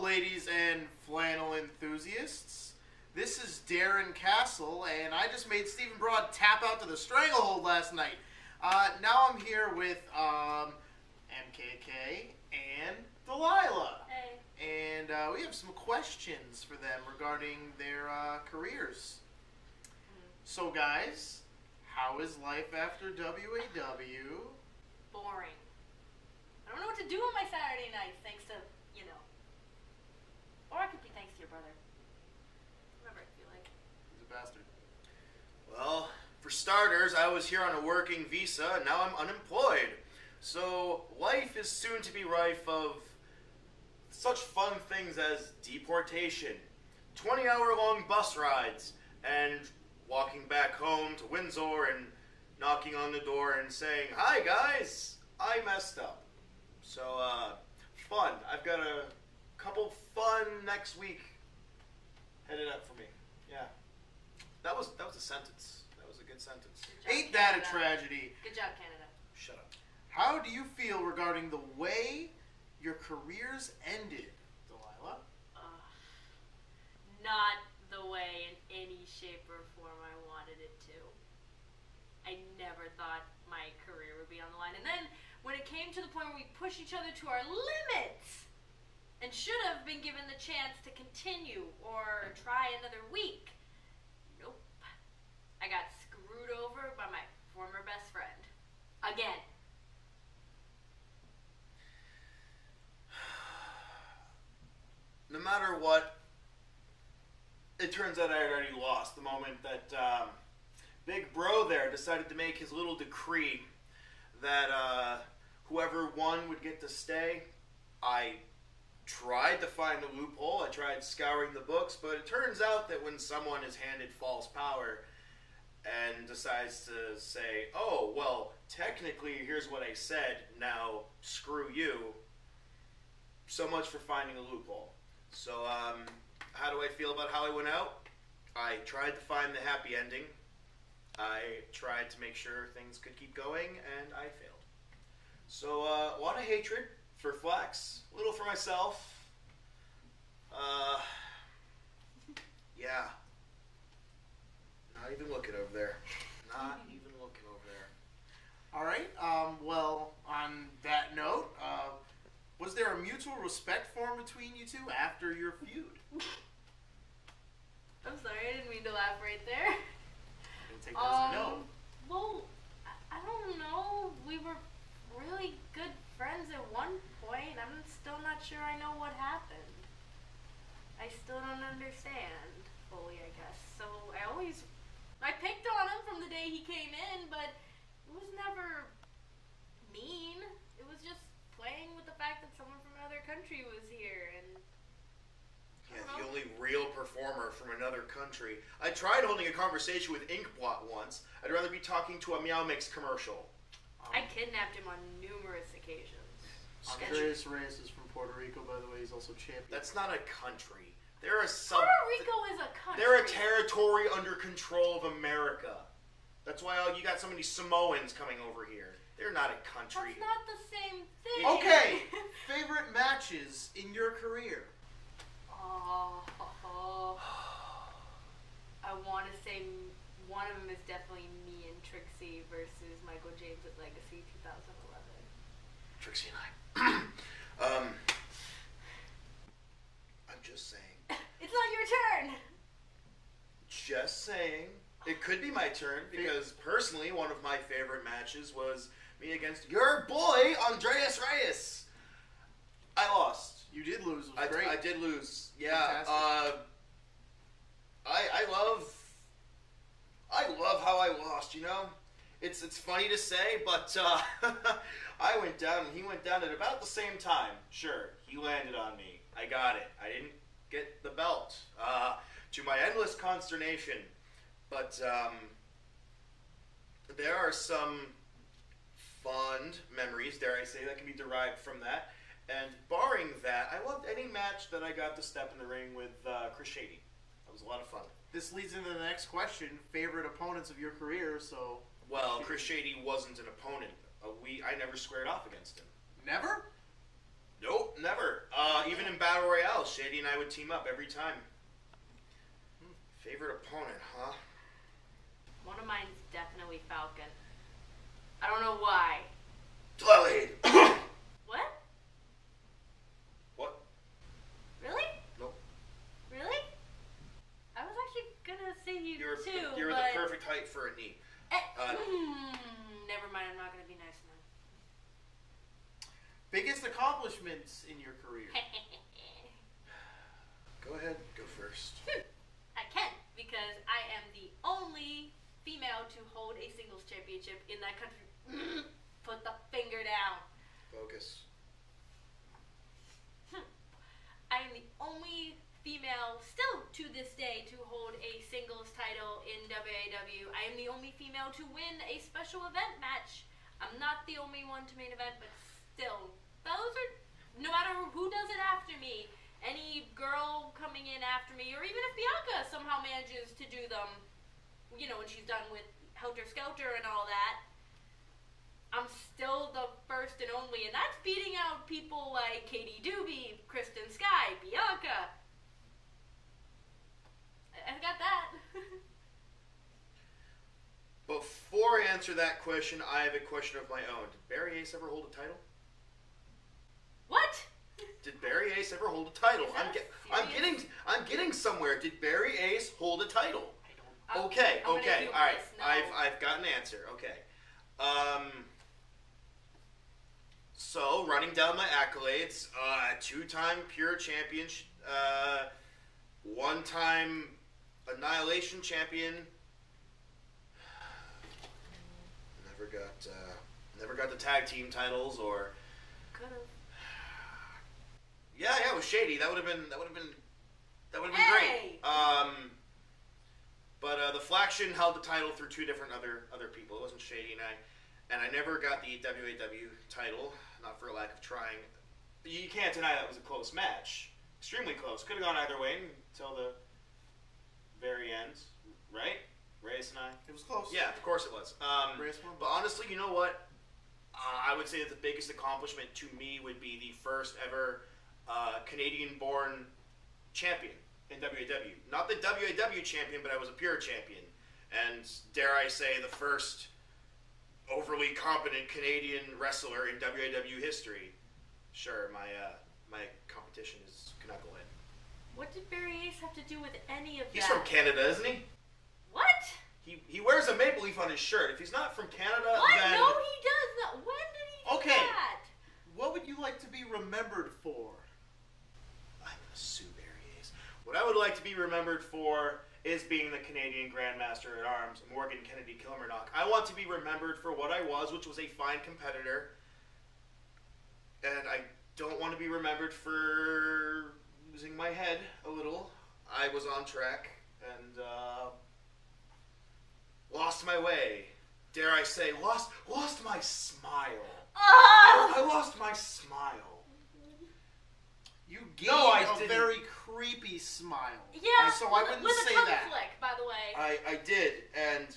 ladies and flannel enthusiasts. This is Darren Castle, and I just made Stephen Broad tap out to the stranglehold last night. Now I'm here with MKK and Delilah. Hey. And we have some questions for them regarding their careers. So, guys, how is life after WAW? Boring. I don't know what to do on my Saturday nights, thanks to, or it could be thanks to your brother. Whatever I feel like. He's a bastard. Well, for starters, I was here on a working visa, and now I'm unemployed. So, life is soon to be rife of such fun things as deportation, 20-hour-long bus rides, and walking back home to Windsor and knocking on the door and saying, "Hi, guys, I messed up." So, fun. I've got a couple fun next week headed up for me. Yeah. That was a sentence. That was a good sentence. Good job, Ain't that a Canada. tragedy? Good job, Canada. Shut up. How do you feel regarding the way your careers ended, Delilah? Not the way in any shape or form I wanted it to. I never thought my career would be on the line. And then when it came to the point where we pushed each other to our limits and should have been given the chance to continue or try another week, nope. I got screwed over by my former best friend. Again. No matter what, it turns out I had already lost the moment that Big Bro there decided to make his little decree that whoever won would get to stay. I tried to find the loophole. I tried scouring the books, but it turns out that when someone is handed false power and decides to say, "Oh, well, technically, here's what I said, now screw you," so much for finding a loophole. So, how do I feel about how I went out? I tried to find the happy ending. I tried to make sure things could keep going, and I failed. So, a lot of hatred for Flex, a little for myself. Yeah. Not even looking over there. Not even looking over there. All right. Well, on that note, was there a mutual respect formed between you two after your feud? I'm sorry, I didn't mean to laugh right there. Didn't take that as a no. Well, I don't know. We were really good friends at one point. I'm still not sure I know what happened. I still don't understand fully, I guess. So I picked on him from the day he came in, but it was never mean. It was just playing with the fact that someone from another country was here, and Yeah, the only real performer from another country. I tried holding a conversation with Inkblot once. I'd rather be talking to a Meow Mix commercial. I kidnapped him on numerous occasions. Andreas Reyes is from Puerto Rico, by the way. He's also champion. That's not a country. They're a Puerto Rico is a country. They're a territory under control of America. That's why you got so many Samoans coming over here. They're not a country. That's not the same thing. Okay. Favorite matches in your career? I want to say one of them is definitely me and Trixie versus Michael James at Legacy 2011. Trixie and I. I'm just saying. It's not your turn. Just saying. It could be my turn because personally, one of my favorite matches was me against your boy Andreas Reyes. I lost. You did lose. It was great. I did lose. Yeah. Fantastic. I love how I lost. It's funny to say, but I went down and he went down at about the same time. Sure, he landed on me. I got it. I didn't get the belt. To my endless consternation. But there are some fond memories, dare I say, that can be derived from that. And barring that, I loved any match that I got to step in the ring with Chris Shady. That was a lot of fun. This leads into the next question. Favorite opponents of your career, so... Well, Chris Shady wasn't an opponent. I never squared off against him. Never? Nope, never. Even in Battle Royale, Shady and I would team up every time. Favorite opponent, huh? One of mine's definitely Falcon. I don't know why. Delilah Hayden. What? What? Really? Nope. Really? I was actually gonna say you too, You're but... the perfect height for a knee. Never mind, I'm not gonna be nice enough. Biggest accomplishments in your career? Go ahead, go first. I can, because I am the only female to hold a singles championship in that country. Put the finger down. Focus. I am the only female, still to this day, to hold a singles title in WAW. I am the only female to win a special event match. I'm not the only one to main event, but still, those are, no matter who does it after me, any girl coming in after me, or even if Bianca somehow manages to do them, you know, when she's done with Helter Skelter and all that, I'm still the first and only, and that's beating out people like Katie Doobie, Kristen Sky, Bianca. I got that. Before I answer that question, I have a question of my own. Did Barry Ace ever hold a title? What? Did Barry Ace ever hold a title? Is that I'm getting somewhere. Did Barry Ace hold a title? I don't. Okay, I'm okay, gonna all right. this, no. I've got an answer. Okay. So running down my accolades, two-time pure champion, one-time annihilation champion. Never got the tag team titles, or Could've. yeah, it was Shady. That would have been Hey! great. But the Flaction held the title through two different other people. It wasn't Shady and I never got the WAW title, not for a lack of trying. You can't deny that was a close match. Extremely close. Could have gone either way until the very end, right? Reyes and I. It was close. Yeah, of course it was. Reyes won. But honestly, you know what? I would say that the biggest accomplishment to me would be the first ever Canadian-born champion in WAW. Not the WAW champion, but I was a pure champion. And dare I say, the first overly competent Canadian wrestler in WAW history. Sure, my competition is Knucklehead. What did Barry Ace have to do with any of He's that? from Canada, isn't he? What? He wears a maple leaf on his shirt. If he's not from Canada, What? then... No, he does not. When did he do Okay. that? What would you like to be remembered for? I'm gonna sue Barry Ace. What I would like to be remembered for is being the Canadian Grandmaster at Arms, Morgan Kennedy Kilmarnock. I want to be remembered for what I was, which was a fine competitor. And I don't want to be remembered for losing my head a little. I was on track and lost my way. Dare I say, lost my smile. Oh! I lost my smile. You gave No, I a didn't. very creepy smile. Yeah, So I wouldn't with say a tongue that. flick, by the way. I did, and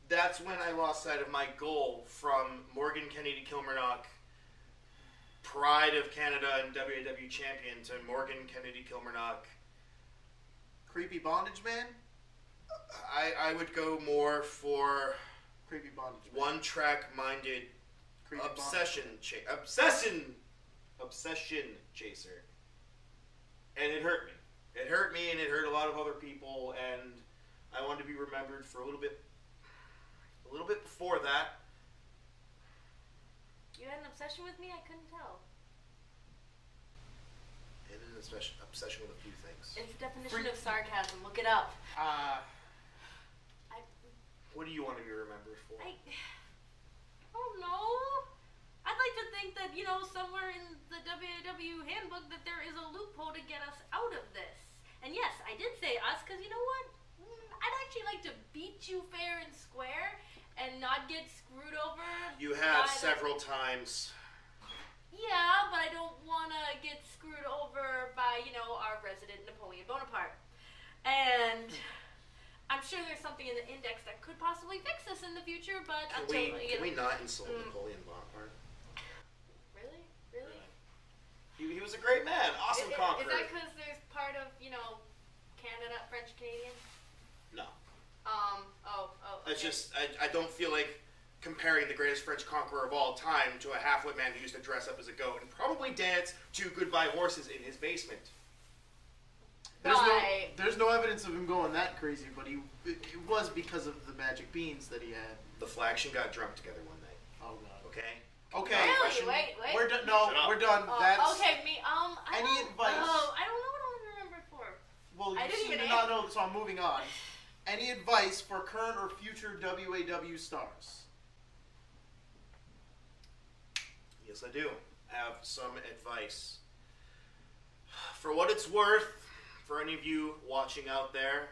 that's when I lost sight of my goal from Morgan Kennedy Kilmarnock, Pride of Canada and WAW champion, to Morgan Kennedy Kilmarnock. Creepy bondage man? I would go more for Creepy bondage man. one-track-minded Creepy obsession chaser. And it hurt me. It hurt me, and it hurt a lot of other people, and I wanted to be remembered for a little bit before that. You had an obsession with me? I couldn't tell. And an obsession with a few things. It's the definition of sarcasm. Look it up. What do you want to be remembered for? I don't know. I'd like to think that, you know, somewhere in the WAW handbook that there is a loophole to get us out of this. And yes, I did say us because, you know what? I'd actually like to beat you fair and square and not get screwed over. You have by several times. Yeah, but I don't want to get screwed over by, you know, our resident Napoleon Bonaparte. And I'm sure there's something in the index that could possibly fix this in the future, but Can we not insult Napoleon Bonaparte? Really? He was a great man, awesome conqueror. Walker. Is that because there's part of, Canada, French Canadian? No. Okay. It's just, I don't feel like comparing the greatest French conqueror of all time to a half-wit man who used to dress up as a goat and probably dance to Goodbye Horses in his basement. There's no evidence of him going that crazy, but it was because of the magic beans that he had. The Flaction got drunk together one night. Oh god. Okay? Okay. Really? Wait. We're done. No, we're done. That's okay, any advice? I don't know what I'm remembered for. Well, I you didn't seem even to not know, so I'm moving on. Any advice for current or future WAW stars? Yes, I do have some advice. For what it's worth, for any of you watching out there,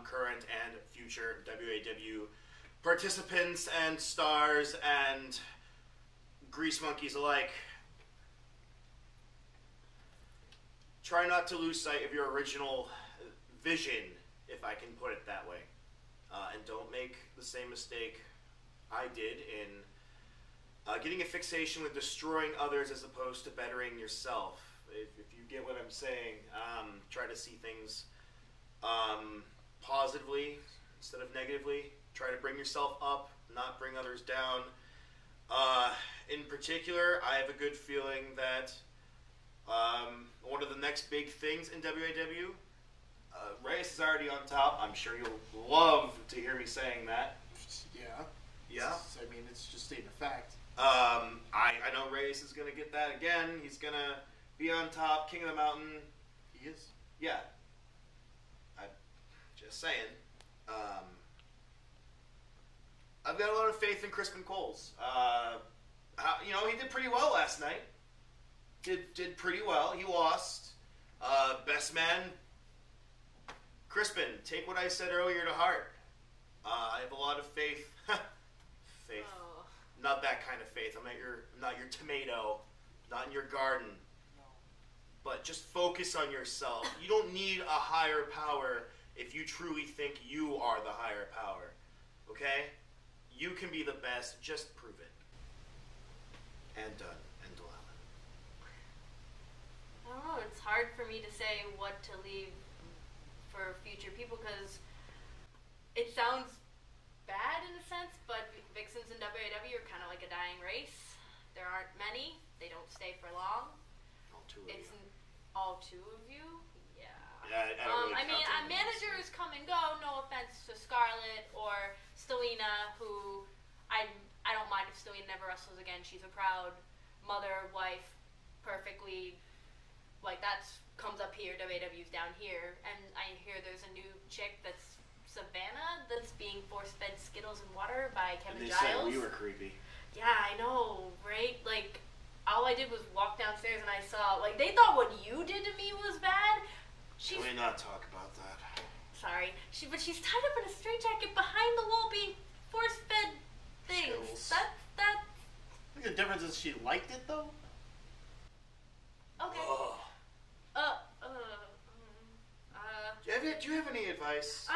current and future WAW participants and stars and grease monkeys alike, try not to lose sight of your original vision, if I can put it that way. And don't make the same mistake I did in getting a fixation with destroying others as opposed to bettering yourself. If you get what I'm saying, try to see things positively instead of negatively. Try to bring yourself up, not bring others down. In particular, I have a good feeling that one of the next big things in WAW, Reyes is already on top. I'm sure you'll love to hear me saying that. Yeah. Yeah. I mean, it's just stating a fact. I know Reyes is going to get that again. He's going to be on top, king of the mountain. He is. Yeah. I'm just saying. I've got a lot of faith in Crispin Coles. He did pretty well last night. Did pretty well. He lost. Best man, Crispin, take what I said earlier to heart. I have a lot of faith. Faith. Oh. Not that kind of faith. I'm not your tomato. Not in your garden. No. But just focus on yourself. You don't need a higher power if you truly think you are the higher power. Okay? You can be the best. Just prove it. And done. And Delilah. I don't know. It's hard for me to say what to leave for future people because it sounds bad in a sense, but Vixens in WAW are kind of like a dying race. There aren't many. They don't stay for long. All two of It's you. all two of you? Yeah. Yeah, I don't really count them. Managers come and go. No offense to Scarlett or Stelina, who I don't mind if Stelina never wrestles again. She's a proud mother, wife, perfectly. Like, that's comes up here, WW's down here. And I hear there's a new chick that's Savannah that's being force-fed Skittles and water by Kevin And they Giles. said we were creepy. Yeah, I know, right? Like, all I did was walk downstairs and I saw, like, they thought what you did to me was bad. Can we not talk about that? Sorry. But she's tied up in a straitjacket behind the wall being force-fed things. Skittles. That. I think the difference is she liked it, though. Okay. Ugh. Do you have any advice?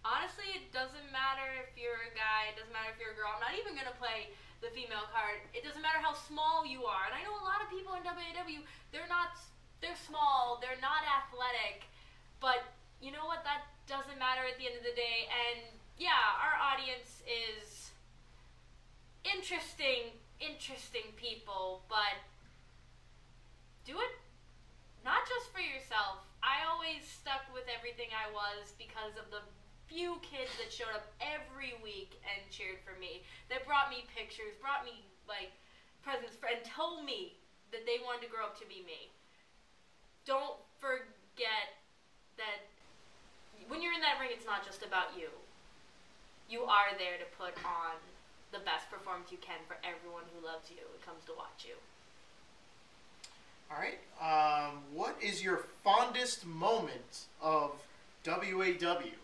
Honestly, it doesn't matter if you're a guy, it doesn't matter if you're a girl. I'm not even going to play the female card. It doesn't matter how small you are. And I know a lot of people in WAW, they're small, they're not athletic. But you know what? That doesn't matter at the end of the day. And yeah, our audience is interesting people, but do it not just for yourself. I always stuck with everything I was because of the few kids that showed up every week and cheered for me, that brought me pictures, brought me like presents, and told me that they wanted to grow up to be me. Don't forget that when you're in that ring, it's not just about you. You are there to put on the best performance you can for everyone who loves you and comes to watch you. All right. What is your fondest moment of WAW?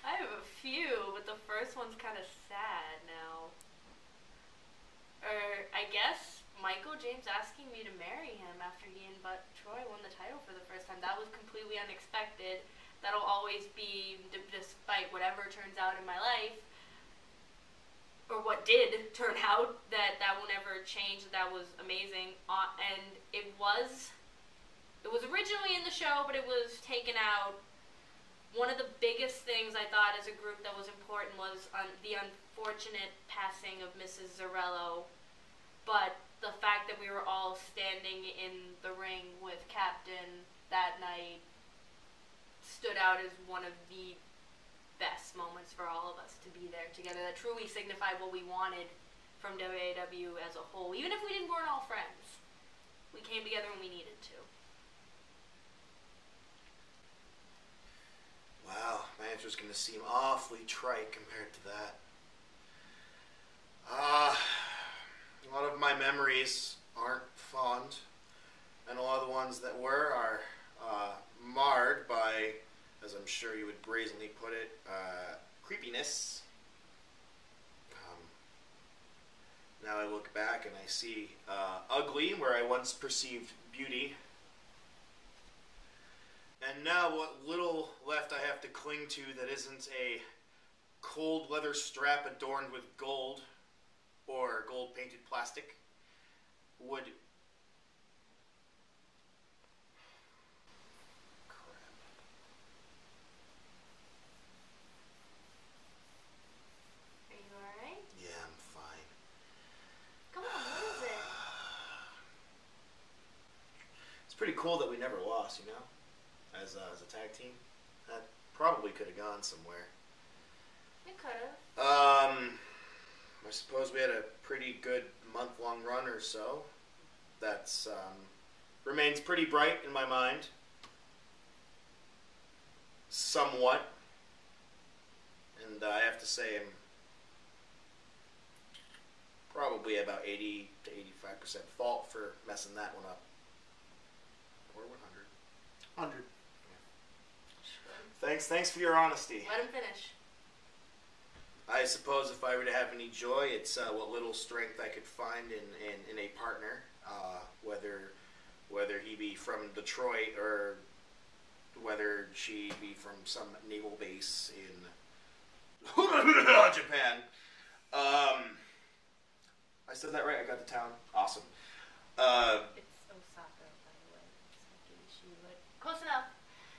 I have a few, but the first one's kind of sad now. I guess Michael James asking me to marry him after he and Troy won the title for the first time. That was completely unexpected. That'll always be, despite whatever turns out in my life, or what did turn out, that will never changed, that was amazing. And it was originally in the show, but it was taken out. One of the biggest things I thought as a group that was important was the unfortunate passing of Mrs. Zarello, but the fact that we were all standing in the ring with Captain that night stood out as one of the best moments for all of us to be there together. That truly signified what we wanted from WAW as a whole. Even if weren't all friends, we came together when we needed to. Wow, my answer's going to seem awfully trite compared to that. A lot of my memories aren't fond, and a lot of the ones that were are marred by, as I'm sure you would brazenly put it, creepiness. Now I look back and I see ugly where I once perceived beauty. And now what little left I have to cling to that isn't a cold leather strap adorned with gold or gold-painted plastic would... Crap. Are you alright? Yeah, I'm fine. Come on, what is it? It's pretty cool that we never lost, you know? As a tag team. That probably could have gone somewhere. It could have. I suppose we had a pretty good month-long run or so. That's remains pretty bright in my mind. Somewhat. And I have to say I'm probably about 80 to 85% fault for messing that one up. Or 100. 100. Thanks for your honesty. Let him finish. I suppose if I were to have any joy, it's what little strength I could find in a partner, whether he be from Detroit or whether she be from some naval base in Japan. I said that right. I got the town. Awesome. It's Osaka, by the way. Close enough.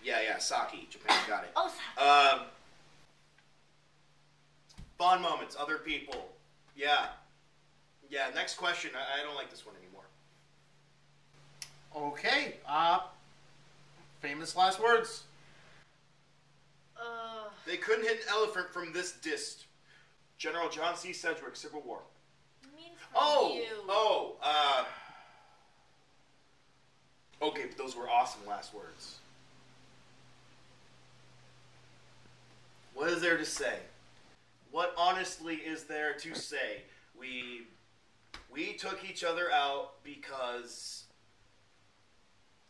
Yeah, Saki, Japan, got it. Osaka. Fond moments, other people. Yeah, next question. I don't like this one anymore. Okay. Famous last words. They couldn't hit an elephant from this dist. General John C. Sedgwick, Civil War. I mean from you. Okay, but those were awesome last words. What is there to say? What honestly is there to say? We took each other out because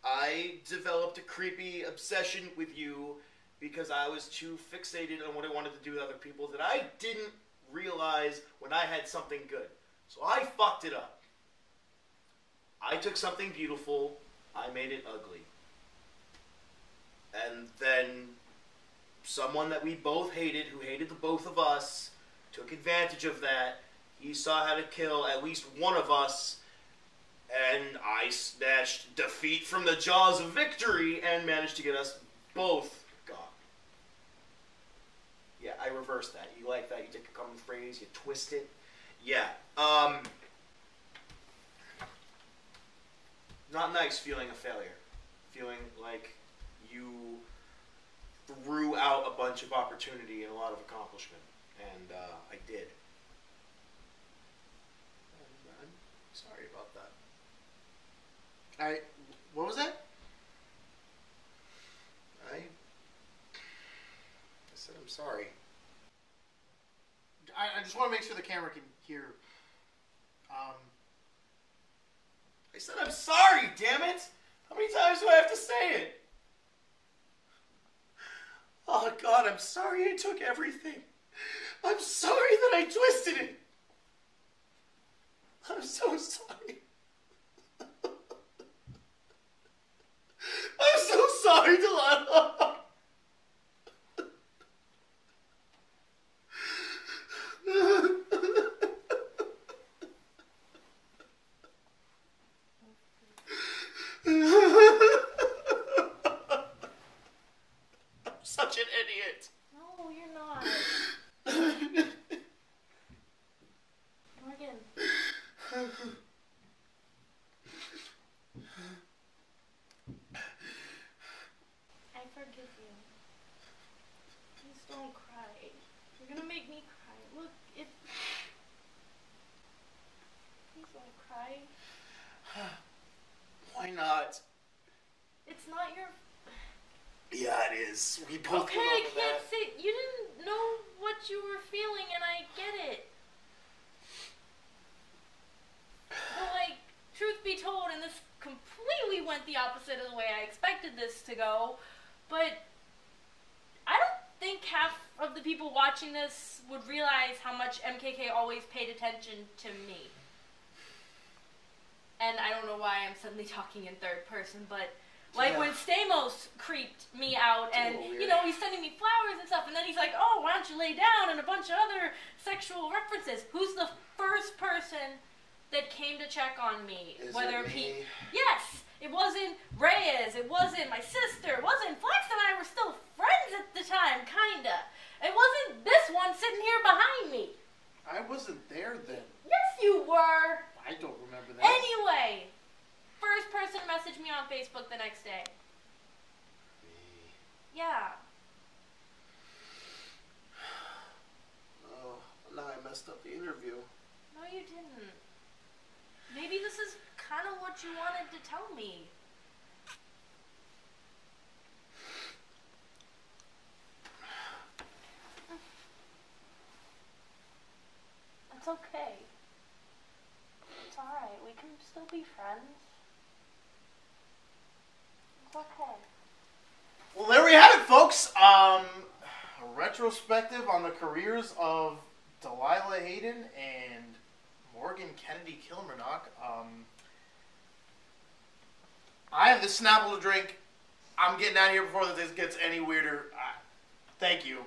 I developed a creepy obsession with you because I was too fixated on what I wanted to do with other people that I didn't realize when I had something good. So I fucked it up. I took something beautiful, I made it ugly. And then someone that we both hated, who hated the both of us, took advantage of that. He saw how to kill at least one of us, and I snatched defeat from the jaws of victory and managed to get us both gone. Yeah, I reversed that. You like that? You take a common phrase, you twist it. Yeah. Not nice feeling a failure. Feeling like you threw out a bunch of opportunity and a lot of accomplishment. And I did. And I'm sorry about that. What was that? I said I'm sorry. I just want to make sure the camera can hear. I said I'm sorry, damn it! How many times do I have to say it? Oh God, I'm sorry I took everything. I'm sorry that I twisted it. I'm so sorry. I'm so sorry, Delilah. Don't cry. Why not? It's not your... Yeah, it is. We both Okay, went I over can't that. say... You didn't know what you were feeling, and I get it. But, like, truth be told, and this completely went the opposite of the way I expected this to go, but I don't think half of the people watching this would realize how much MKK always paid attention to me. And I don't know why I'm suddenly talking in third person, but like when Stamos creeped me out and, you know, he's sending me flowers and stuff, and then he's like, oh, why don't you lay down, and a bunch of other sexual references. Who's the first person that came to check on me? Is Whether it me? Yes! It wasn't Reyes, it wasn't my sister, it wasn't Flex, and I were still friends at the time, kinda. It wasn't this one sitting here behind me. I wasn't there then. Yes, you were! I don't remember that. Anyway, first person to message me on Facebook the next day. Me. Yeah. Oh, now I messed up the interview. No, you didn't. Maybe this is kind of what you wanted to tell me. It's okay. It's alright. We can still be friends. It's okay. Well, there we have it, folks. A retrospective on the careers of Delilah Hayden and Morgan Kennedy Kilmarnock. I have the Snapple to drink. I'm getting out of here before this gets any weirder. Thank you.